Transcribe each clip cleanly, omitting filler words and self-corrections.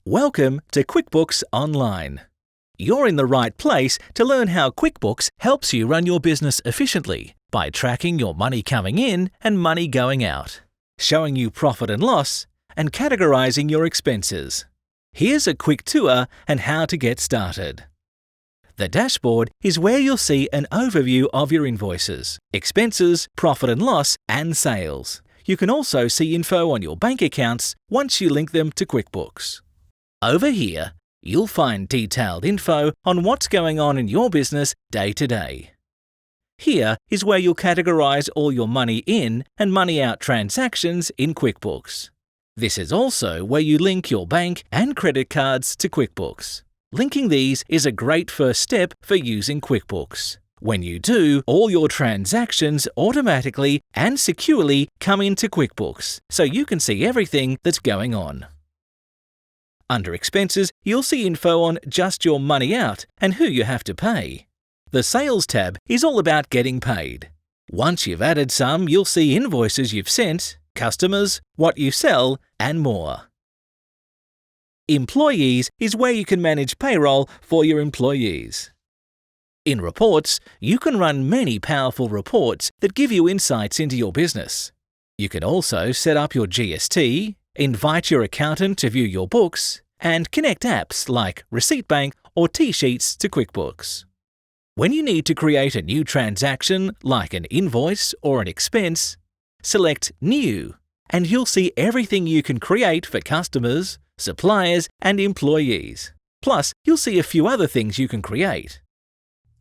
Welcome to QuickBooks Online. You're in the right place to learn how QuickBooks helps you run your business efficiently by tracking your money coming in and money going out, showing you profit and loss, and categorizing your expenses. Here's a quick tour and how to get started. The dashboard is where you'll see an overview of your invoices, expenses, profit and loss, and sales. You can also see info on your bank accounts once you link them to QuickBooks. Over here, you'll find detailed info on what's going on in your business day to day. Here is where you'll categorize all your money in and money out transactions in QuickBooks. This is also where you link your bank and credit cards to QuickBooks. Linking these is a great first step for using QuickBooks. When you do, all your transactions automatically and securely come into QuickBooks, so you can see everything that's going on. Under Expenses, you'll see info on just your money out and who you have to pay. The Sales tab is all about getting paid. Once you've added some, you'll see invoices you've sent, customers, what you sell, and more. Employees is where you can manage payroll for your employees. In Reports, you can run many powerful reports that give you insights into your business. You can also set up your GST, invite your accountant to view your books, and connect apps like Receipt Bank or T-Sheets to QuickBooks. When you need to create a new transaction like an invoice or an expense, select New, and you'll see everything you can create for customers, suppliers, and employees. Plus, you'll see a few other things you can create.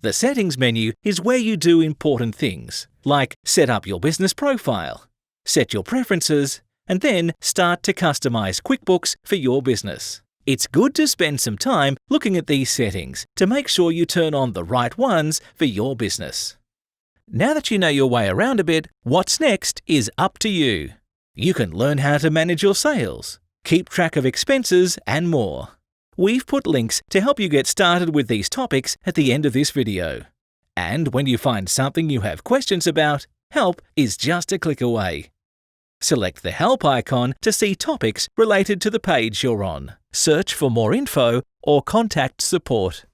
The Settings menu is where you do important things, like set up your business profile, set your preferences, and then start to customize QuickBooks for your business. It's good to spend some time looking at these settings to make sure you turn on the right ones for your business. Now that you know your way around a bit, what's next is up to you. You can learn how to manage your sales, keep track of expenses, and more. We've put links to help you get started with these topics at the end of this video. And when you find something you have questions about, help is just a click away. Select the Help icon to see topics related to the page you're on. Search for more info or contact support.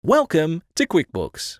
Welcome to QuickBooks.